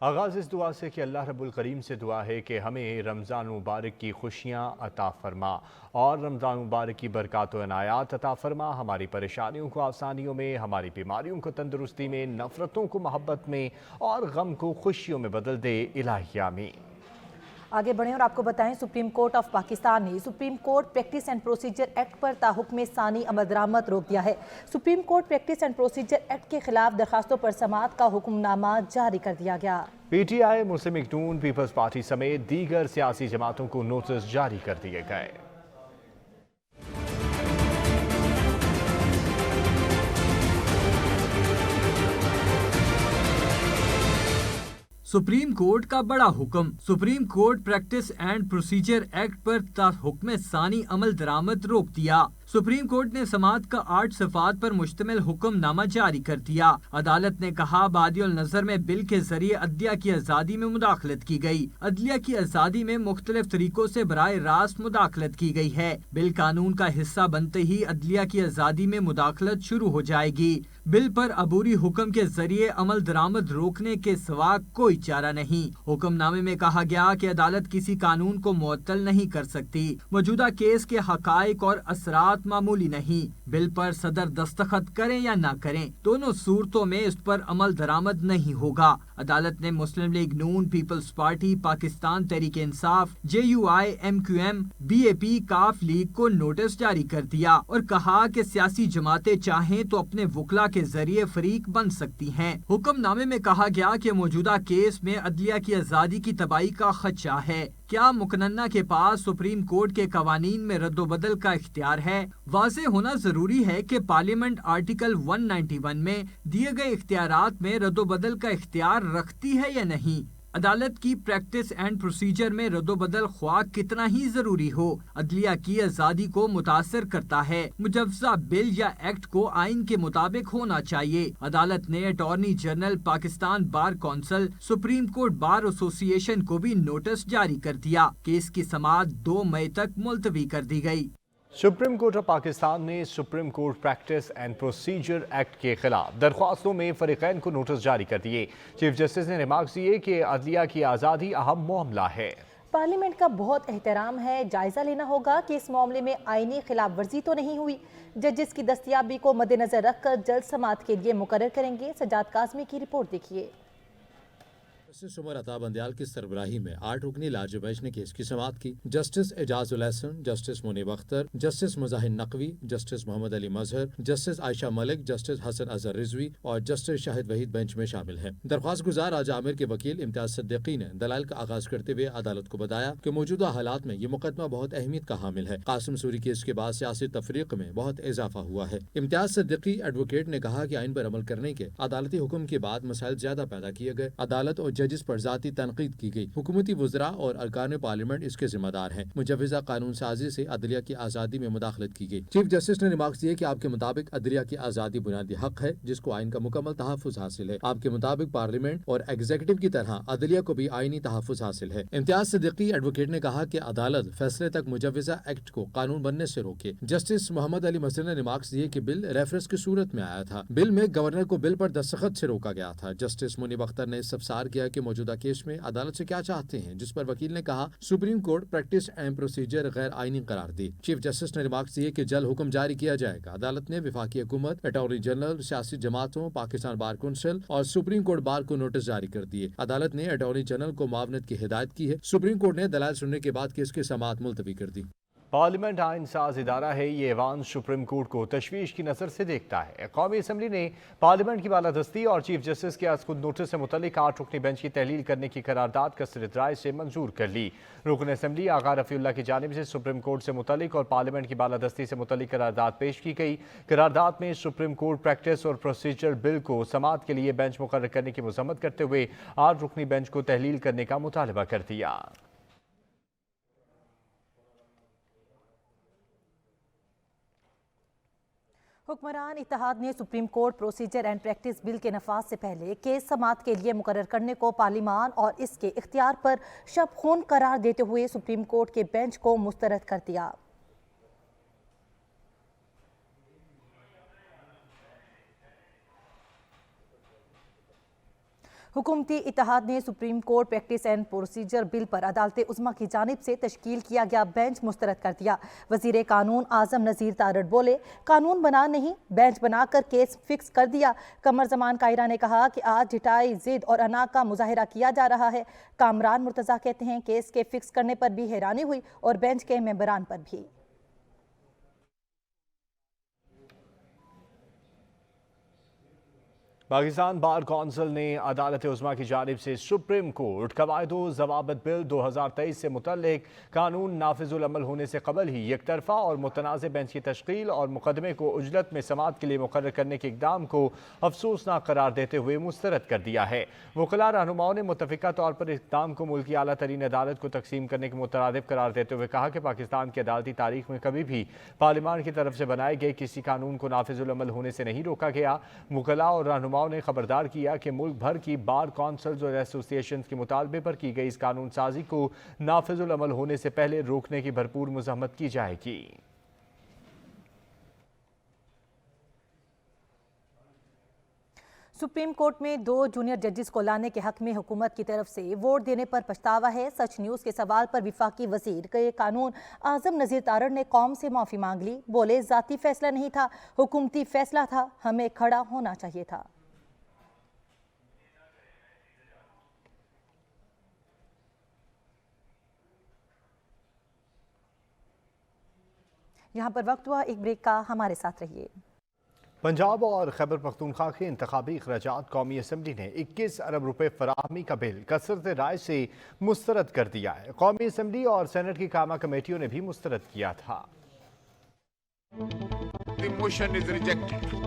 آغاز اس دعا سے کہ اللہ رب الکریم سے دعا ہے کہ ہمیں رمضان مبارک کی خوشیاں عطا فرما اور رمضان مبارک کی برکات و عنایات عطا فرما، ہماری پریشانیوں کو آسانیوں میں، ہماری بیماریوں کو تندرستی میں، نفرتوں کو محبت میں اور غم کو خوشیوں میں بدل دے، الہی آمین۔ آگے بڑھیں اور آپ کو بتائیں سپریم کورٹ آف پاکستان نے supreme court practice and procedure act پر تاحکم ثانی عمل درآمد روک دیا ہے۔ Supreme court practice and procedure act کے خلاف درخواستوں پر سماعت کا حکم نامہ جاری کر دیا گیا۔ P T I, Muslim league Noon, Peoples Party سمیت دیگر سیاسی جماعتوں کو نوٹس جاری کر دیے گئے۔ سپریم کورٹ کا بڑا حکم۔ Supreme court practice and procedure act پر تاحکم ثانی عمل درآمد روک دیا۔ سپریم کورٹ نے سماعت کا 8 صفحات پر مشتمل حکم نامہ جاری کر دیا۔ عدالت نے کہا بادی النظر میں بل کے ذریعے عدلیہ کی آزادی میں مداخلت کی گئی۔ عدلیہ کی آزادی میں مختلف طریقوں سے براہ راست مداخلت کی گئی ہے۔ بل قانون کا حصہ بنتے ہی عدلیہ کی آزادی میں مداخلت شروع ہو جائے گی۔ بل پر عبوری حکم کے ذریعے عمل درآمد روکنے کے سوا کوئی چارہ نہیں۔ حکم نامے میں کہا گیا کہ عدالت کسی قانون کو معطل نہیں کر سکتی۔ موجودہ کیس کے حقائق اور اثرات معمولی نہیں۔ بل پر صدر دستخط کریں یا نہ کریں، دونوں صورتوں میں اس پر عمل درآمد نہیں ہوگا۔ عدالت نے Muslim league Noon, Peoples Party, Pakistan Tehreek Insaf, J U I, M Q M, B A P, Qaf League کو نوٹس جاری کر دیا اور کہا کہ سیاسی جماعتیں چاہیں تو اپنے وکلا کے ذریعے فریق بن سکتی ہیں۔ حکم نامے میں کہا گیا کہ موجودہ کیس میں عدلیہ کی آزادی کی تباہی کا خدشہ ہے۔ کیا مقننہ کے پاس سپریم کورٹ کے قوانین میں رد و بدل کا اختیار ہے؟ واضح ہونا ضروری ہے کہ پارلیمنٹ آرٹیکل 191 میں دیے گئے اختیارات میں رد و بدل کا اختیار رکھتی ہے یا نہیں۔ عدالت کی پریکٹس اینڈ پروسیجر میں رد و بدل خواہ کتنا ہی ضروری ہو، عدلیہ کی آزادی کو متاثر کرتا ہے۔ مجوزہ بل یا ایکٹ کو آئین کے مطابق ہونا چاہیے۔ عدالت نے attorney general, Pakistan bar council, supreme court bar ایسوسی ایشن کو بھی نوٹس جاری کر دیا کہ اس کی سماعت 2 مئی تک ملتوی کر دی گئی۔ سپریم کورٹ آف پاکستان نے supreme court practice and procedure act کے خلاف درخواستوں میں فریقین کو نوٹس جاری کر دیے۔ چیف جسٹس نے ریمارکس دیے کہ عدلیہ کی آزادی اہم معاملہ ہے۔ پارلیمنٹ کا بہت احترام ہے، جائزہ لینا ہوگا کہ اس معاملے میں آئینی خلاف ورزی تو نہیں ہوئی۔ ججز کی دستیابی کو مد نظر رکھ کر جلد سماعت کے لیے مقرر کریں گے۔ سجاد کاظمی کی رپورٹ دیکھیے۔ جسٹس عمر عطا بندیال کی سربراہی میں 8 رکنی لاج بینچ نے کیس کی سماعت کی۔ جسٹس اعجاز الحسن، جسٹس منیب اختر، جسٹس مزاحم نقوی، جسٹس محمد علی مظہر، جسٹس عائشہ ملک، جسٹس حسن اظہر رضوی اور جسٹس شاہد وحید بینچ میں شامل ہیں۔ درخواست گزار راجہ عامر کے وکیل امتیاز صدیقی نے دلائل کا آغاز کرتے ہوئے عدالت کو بتایا کہ موجودہ حالات میں یہ مقدمہ بہت اہمیت کا حامل ہے۔ قاسم سوری کیس کے بعد سیاسی تفریق میں بہت اضافہ ہوا ہے۔ امتیاز صدیقی ایڈوکیٹ نے کہا کہ آئین پر عمل کرنے کے عدالتی حکم کے بعد مسائل زیادہ پیدا کیے گئے۔ عدالت اور ججز پر ذاتی تنقید کی گئی۔ حکومتی وزراء اور ارکان پارلیمنٹ اس کے ذمہ دار ہیں۔ مجوزہ قانون سازی سے عدلیہ کی آزادی میں مداخلت کی گئی۔ چیف جسٹس نے ریمارکس دیے کہ آپ کے مطابق عدلیہ کی آزادی بنیادی حق ہے جس کو آئین کا مکمل تحفظ حاصل ہے۔ آپ کے مطابق پارلیمنٹ اور ایگزیکٹو کی طرح عدلیہ کو بھی آئینی تحفظ حاصل ہے۔ امتیاز صدیقی ایڈوکیٹ نے کہا کہ عدالت فیصلے تک مجوزہ ایکٹ کو قانون بننے سے روکے۔ جسٹس محمد علی مظہر نے ریمارکس دیے کہ بل ریفرنس کی صورت میں آیا تھا۔ بل میں گورنر کو بل پر دستخط سے روکا گیا تھا۔ جسٹس منیب اختر نے استفسار کیا کہ موجودہ کیس میں عدالت سے کیا چاہتے ہیں، جس پر وکیل نے کہا supreme court practice and procedure غیر آئینی قرار دی۔ چیف جسٹس نے ریمارکس دیے کہ جلد حکم جاری کیا جائے گا۔ عدالت نے وفاقی حکومت، اٹارنی جنرل، سیاسی جماعتوں، پاکستان بار کونسل اور سپریم کورٹ بار کو نوٹس جاری کر دیے۔ عدالت نے اٹارنی جنرل کو معاونت کی ہدایت کی ہے۔ سپریم کورٹ نے دلائل سننے کے بعد کیس کی سماعت ملتوی کر دی۔ پارلیمنٹ آئین ساز ادارہ ہے، یہ ایوان سپریم کورٹ کو تشویش کی نظر سے دیکھتا ہے۔ قومی اسمبلی نے پارلیمنٹ کی بالادستی اور چیف جسٹس کے از خود نوٹس سے متعلق 8 رکنی بینچ کی تحلیل کرنے کی قرارداد کثرت رائے سے منظور کر لی۔ رکن اسمبلی آغا رفیع اللہ کی جانب سے سپریم کورٹ سے متعلق اور پارلیمنٹ کی بالادستی سے متعلق قرارداد پیش کی گئی۔ قرارداد میں سپریم کورٹ پریکٹس اور پروسیجر بل کو سماعت کے لیے بینچ مقرر کرنے کی مذمت کرتے ہوئے 8 رکنی بینچ کو تحلیل کرنے کا مطالبہ کر دیا۔ حکمران اتحاد نے supreme court procedure and practice bill کے نفاذ سے پہلے کیس سماعت کے لیے مقرر کرنے کو پارلیمان اور اس کے اختیار پر شب خون قرار دیتے ہوئے سپریم کورٹ کے بینچ کو مسترد کر دیا۔ हुकूमती इत्तेहाद ने supreme court practice and procedure bill पर अदालत उज़्मा की जानिब से तश्कील किया गया बेंच मुस्तरद कर दिया। वज़ीर कानून आज़म नज़ीर तारड़ बोले, कानून बना नहीं बेंच बनाकर केस फिक्स कर दिया। कमर जमान कायरा ने कहा कि आज ढिठाई, जिद और अना का मुजाहिरा किया जा रहा है। कामरान मुर्तज़ा कहते हैं केस के फिक्स करने पर भी हैरानी हुई और बेंच के मेंबरान पर भी। पाकिस्तान बार कौंसिल ने अदालत उज़्मा की जानिब से सुप्रीम कोर्ट कवायद व ज़वाबित बिल 2023 से मुतल्लिक कानून नाफिजुल अमल होने से कबल ही एक तरफा और मुतनाज़ बेंच की तश्कील और मुकदमे को उजलत में समाअत के लिए मुकर्रर करने के इक़दाम को अफसोसनाक करार देते हुए मुस्तरद कर दिया है। वकला रहनुमाओं ने मुतफ़िका तौर पर इक़दाम को मुल्क की आला तरीन अदालत को तकसीम करने के मुतरादिफ करार देते हुए कहा कि पाकिस्तान की अदालती तारीख में कभी भी पार्लियामान की तरफ से बनाए गए किसी कानून को नाफिजुल अमल होने से नहीं रोका गया। वकला और रहनुमाओं ने खबरदार किया कि मुल्क भर की बार काउंसिल्स और एसोसिएशन के मुतालबे पर की गई इस कानून साजी को नाफिजुल अमल होने से पहले रोकने की भरपूर मुज़ाहमत की जाएगी। सुप्रीम कोर्ट में 2 जूनियर जजेस को लाने के हक में हुकूमत की तरफ से वोट देने पर पछतावा है। सच न्यूज़ के सवाल पर विफाकी वजीर के कानून आज़म नज़ीर तारड़ ने कौम से माफ़ी मांग ली। बोले, ज़ाती फैसला नहीं था, हुकूमती फैसला था, हमें खड़ा होना चाहिए था। यहाँ पर वक्त हुआ एक ब्रेक का, हमारे साथ रहिए। पंजाब और खैबर पख्तूनख्वा के इंतखाबी अखराजात कौमी असम्बली ने 21 अरब रुपए फराहमी का बिल कसरत राय से मुस्तरद कर दिया है। कौमी असम्बली और सेनेट की कामा कमेटियों ने भी मुस्तरद किया था। The motion is rejected.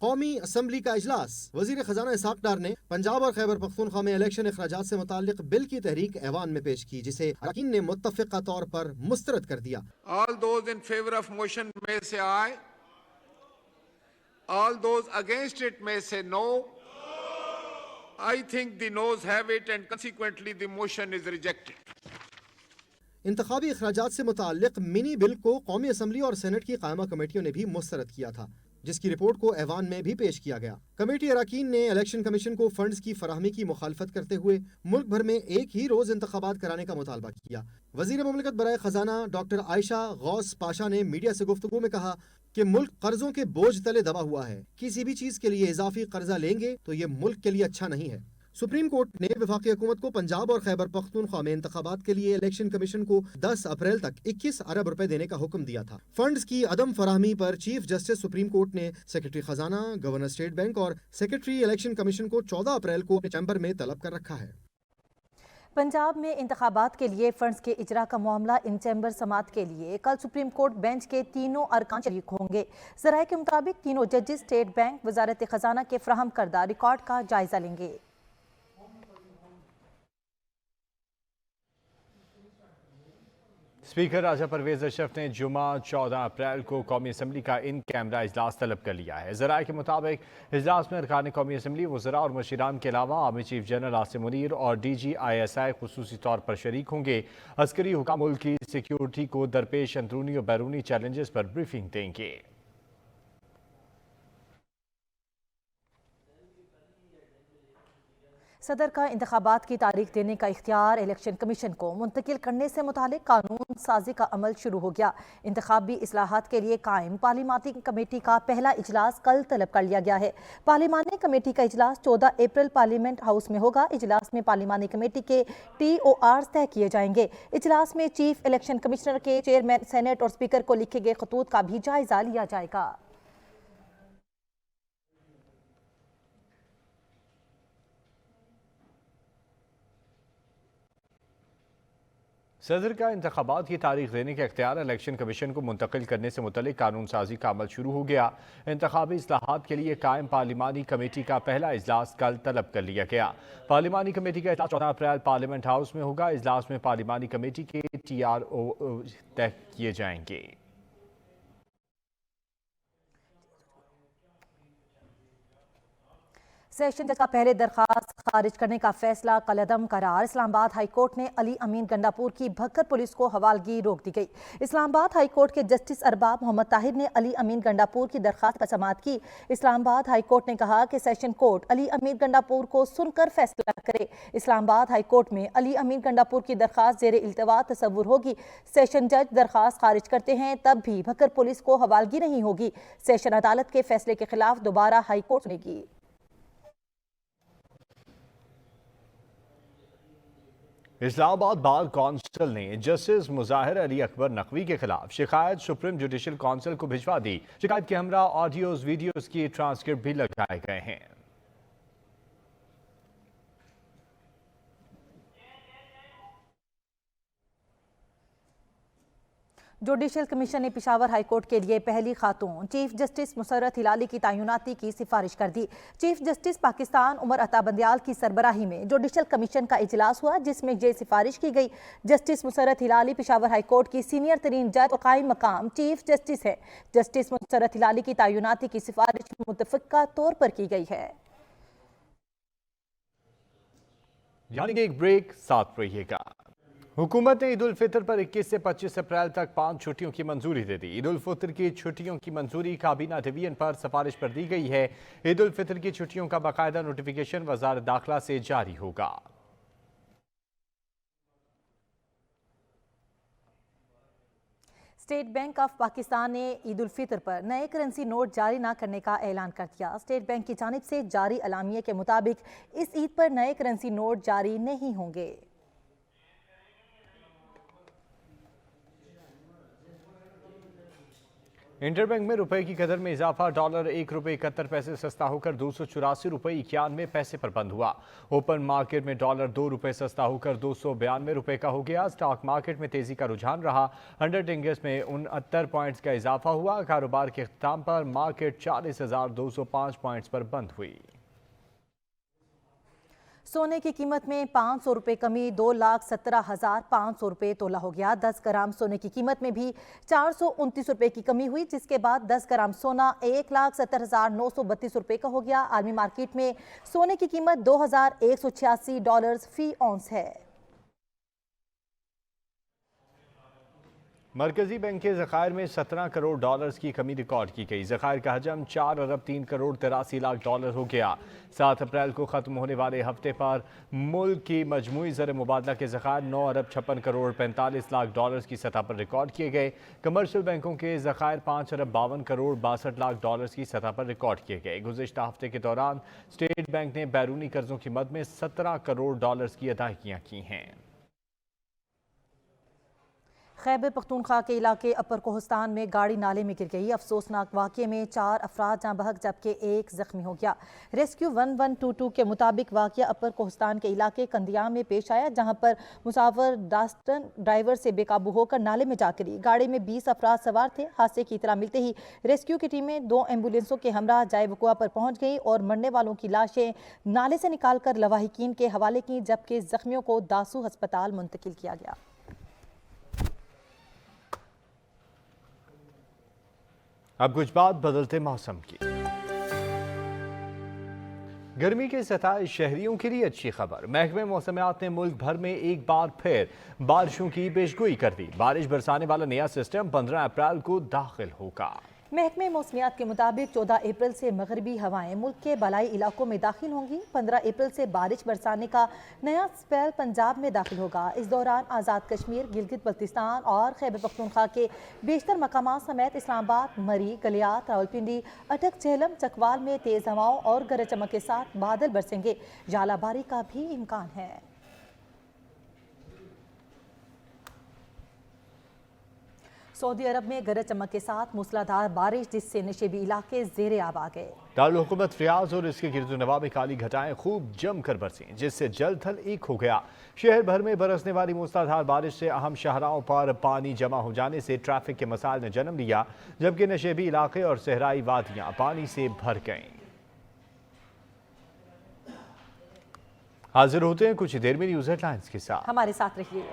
कौमी असम्बली का इजलास। वजीर खजाना इसाक डार ने पंजाब और खैबर पख्तूनख्वा में इलेक्शन अखराजात से मुताल्लिक बिल की तहरीक ऐवान में पेश की, जिसे अरकान ने मुत्तफ़िक़ा तौर पर मुस्तरद कर दिया। All those in favor of motion may say aye. All those against it may say no. I think the noes have it and consequently the motion is rejected. इंतखाबी अखराजात से मुताल्लिक मिनी बिल को कौमी असम्बली और senate की कायमा कमेटियों ने भी मुस्तरद किया था, जिसकी रिपोर्ट को ऐवान में भी पेश किया गया। कमेटी अरकान ने इलेक्शन कमीशन को फंड्स की फराहमी की मुखालफत करते हुए मुल्क भर में एक ही रोज इंतखाबात कराने का मुतालबा किया। वजीर मुमलिकत बराए खजाना डॉक्टर आयशा गौस पाशा ने मीडिया से गुफ्तगू में कहा कि मुल्क कर्जों के बोझ तले दबा हुआ है। किसी भी चीज के लिए इजाफी कर्जा लेंगे तो ये मुल्क के लिए अच्छा नहीं है। सुप्रीम कोर्ट ने वफाकी हुकूमत को पंजाब और खैबर पख्तूनख्वा में इंतखाबात के लिए इलेक्शन कमीशन को 10 अप्रैल तक 21 अरब रुपए देने का हुक्म दिया था। फंड्स की अदम फराहमी पर चीफ जस्टिस सुप्रीम कोर्ट ने सेक्रेटरी खजाना, गवर्नर स्टेट बैंक और सेक्रेटरी इलेक्शन कमीशन को 14 अप्रैल को अपने चैम्बर में तलब कर रखा है। पंजाब में इंतखाबात के लिए फंड्स के इजरा का मामला इन चैम्बर समात के लिए कल सुप्रीम कोर्ट बेंच के तीनों अरकान शरीक होंगे। ज़राए के मुताबिक तीनों जजेस स्टेट बैंक, वजारत खजाना के फ्राहम करदा रिकॉर्ड का जायजा लेंगे। स्पीकर राजा परवेज अशरफ ने जुमा 14 अप्रैल को कौमी असम्बली का इन कैमरा इजलास तलब कर लिया है। ज़राए के मुताबिक इजलास में अरकान कौमी असम्बली, वज़रा और मशीरान के अलावा army chief general Asim Munir और DGISI खुसूसी तौर पर शरीक होंगे। अस्करी हुकाम मुल्क की सिक्योरिटी को दरपेश अंदरूनी और बैरूनी चैलेंजेस पर ब्रीफिंग देंगे। सदर का इंतखाबात की तारीख देने का इख्तियार इलेक्शन कमीशन को मुंतकिल करने से मुतालिक कानून साजी का अमल शुरू हो गया। इंतखाबी इस्लाहात के लिए कायम पार्लिमानी कमेटी का पहला इजलास कल तलब कर लिया गया है। पार्लिमानी कमेटी का इजलास 14 अप्रैल पार्लियामेंट हाउस में होगा। इजलास में पार्लिमानी कमेटी के TORs तय किए जाएंगे। इजलास में चीफ इलेक्शन कमिश्नर के चेयरमैन, सेनेट और स्पीकर को लिखे गए खतूत का भी जायजा लिया जाएगा। सदर का इंतखाबात की तारीख देने का इख्तियार इलेक्शन कमीशन को मुंतकिल करने से मुतल्लिक कानून साजी का अमल शुरू हो गया। इंतखाबी इस्लाहात के लिए कायम पार्लिमानी कमेटी का पहला इजलास कल तलब कर लिया गया। पार्लिमानी कमेटी का इजलास 14 अप्रैल पार्लियामेंट हाउस में होगा। इजलास में पार्लिमानी कमेटी के TRO तय किए जाएंगे। सेशन जज का पहले दरखास्त खारिज करने का फैसला कलअदम करार। इस्लामाबाद हाई कोर्ट ने अली अमीन गंडापुर की भक्कर पुलिस को हवालगी रोक दी गई। इस्लामाबाद हाई कोर्ट के जस्टिस अरबाब मोहम्मद ताहिर ने अली अमीन गंडापुर की दरखास्त पर समाअत की। इस्लामाबाद हाई कोर्ट ने कहा कि सेशन कोर्ट अली अमीन गंडापुर को सुनकर फैसला करे। इस्लामाबाद हाई कोर्ट में अली अमीन गंडापुर की दरखास्त जेर इल्तवा तस्वुर होगी। सेशन जज दरखास्त खारिज करते हैं तब भी भक्कर पुलिस को हवालगी नहीं होगी। सेशन अदालत के फैसले के खिलाफ दोबारा हाई कोर्ट सुनेगी। इस्लामाबाद बार कौंसिल ने जस्टिस मुजाहिर अली अकबर नकवी के खिलाफ शिकायत सुप्रीम जुडिशल काउंसिल को भिजवा दी। शिकायत के हमरा ऑडियोज वीडियोज की ट्रांसक्रिप्ट भी लगाए गए हैं। जुडिशल कमीशन ने पेशावर हाई कोर्ट के लिए पहली खातून चीफ जस्टिस मुसर्रत हिलाली की तैनाती की सिफारिश कर दी। चीफ जस्टिस पाकिस्तान उमर अता बंदियाल की सरबराही में जुडिशल कमीशन का इजलास हुआ, जिसमें ये सिफारिश की गई। Justice Musarrat Hilali Peshawar high court की सीनियर तरीन जज और कायम मकाम चीफ जस्टिस है। जस्टिस मुसर्रत हिलाली की तैनाती की सिफारिश मुतफिका तौर पर की गई है। यानी कि एक ब्रेक, साथ रहिएगा। हुकूमत ने ईद उल फितर पर 21 से 25 अप्रैल तक 5 छुट्टियों की मंजूरी दे दी। ईद उल फितर की छुट्टियों की मंजूरी काबीना डिवीजन पर सिफारिश पर दी गई है। ईद उल फितर की छुट्टियों का बाकायदा नोटिफिकेशन वजारत दाखिला से जारी होगा। स्टेट बैंक ऑफ पाकिस्तान ने ईद उल फितर पर नए करेंसी नोट जारी न करने का ऐलान कर दिया। स्टेट बैंक की जानिब से जारी अलामिये के मुताबिक इस ईद पर नए करेंसी नोट जारी नहीं होंगे। इंटरबैंक में रुपए की कदर में इजाफा। डॉलर 1 रुपये 71 पैसे सस्ता होकर 284 रुपये 91 पैसे पर बंद हुआ। ओपन मार्केट में डॉलर 2 रुपये सस्ता होकर 292 रुपये का हो गया। स्टॉक मार्केट में तेजी का रुझान रहा। 100 इंडेक्स में 69 पॉइंट्स का इजाफा हुआ। कारोबार के इख्तिताम पर मार्केट 40,205 पॉइंट्स पर बंद हुई। सोने की कीमत में 500 रुपये कमी 2,17,500 रुपये तोला हो गया। 10 ग्राम सोने की कीमत में भी 429 रुपये की कमी हुई, जिसके बाद 10 ग्राम सोना 1,70,932 रुपये का हो गया। आलमी मार्केट में सोने की कीमत $2,186 फी औंस है। मरकजी बैंक के ज़खायर में 17 करोड़ डॉलर्स की कमी रिकॉर्ड की गई। ज़खायर का हजम 4 अरब 3 करोड़ 83 लाख डॉलर हो गया। 7 अप्रैल को ख़त्म होने वाले हफ्ते पर मुल्क की मजमूई ज़र मुबादला के ज़खायर 9 अरब 56 करोड़ 45 लाख डॉलर्स की सतह पर रिकॉर्ड किए गए। कमर्शियल बैंकों के ज़खायर 5 अरब 52 करोड़ 62 लाख डॉलर्स की सतह पर रिकॉर्ड किए गए। गुज़िश्ता हफ्ते के दौरान स्टेट बैंक ने बैरूनी कर्जों की मद में 17 करोड़ डॉलर्स की अदायगियाँ की हैं। खैबर पख्तूनख्वा के इलाके अपर कोहस्तान में गाड़ी नाले में गिर गई। अफसोसनाक वाक़े में 4 अफराद जाँ बहक जबकि 1 जख्मी हो गया। रेस्क्यू 1122 के मुताबिक वाक़या अपर कोहस्तान के इलाके कंदिया में पेश आया, जहाँ पर मुसाफिर डास्टन ड्राइवर से बेकाबू होकर नाले में जा गिरी। गाड़ी में 20 अफराद सवार थे। हादसे की इतला मिलते ही रेस्क्यू की टीमें 2 एम्बुलेंसों के हमरा जाए वकुआ पर पहुँच गई और मरने वालों की लाशें नाले से निकाल कर लवाहिकीन के हवाले की, जबकि जख्मियों को दासू अस्पताल मुंतकिल किया गया। अब कुछ बात बदलते मौसम की। गर्मी के सताए शहरियों के लिए अच्छी खबर। महकमे मौसमियात ने मुल्क भर में एक बार फिर बारिशों की पेशगोई कर दी। बारिश बरसाने वाला नया सिस्टम 15 अप्रैल को दाखिल होगा। महकमे मौसमियात के मुताबिक 14 अप्रैल से मगरबी हवाएं मुल्क के बलाई इलाकों में दाखिल होंगी। 15 अप्रैल से बारिश बरसाने का नया स्पेल पंजाब में दाखिल होगा। इस दौरान आज़ाद कश्मीर, गिलगित बल्तिस्तान और खैबर पख्तूनख्वा के बेशतर मकामात समेत इस्लामाबाद, मरी, गलियात, रावलपिंडी, अटक, झेलम, चकवाल में तेज हवाओं और गरज चमक के साथ बादल बरसेंगे। झालाबारी का भी इम्कान है। सऊदी अरब में गरज चमक के साथ मूसलाधार बारिश, जिससे नशेबी इलाके ज़ेरे आब आ गए। दारुल हुकूमत रियाज और इसके गिरदोनवा में काली घटाएं खूब जमकर बरसी, जिससे जल थल एक हो गया। शहर भर में बरसने वाली मूसलाधार बारिश से अहम शाहराहों पर पानी जमा हो जाने से ट्रैफिक के मसाइल ने जन्म लिया, जबकि नशेबी इलाके और सहराई वादियां पानी से भर गईं। हाजिर होते हैं कुछ देर में न्यूज़ हेडलाइंस के साथ। हमारे साथ रहिए।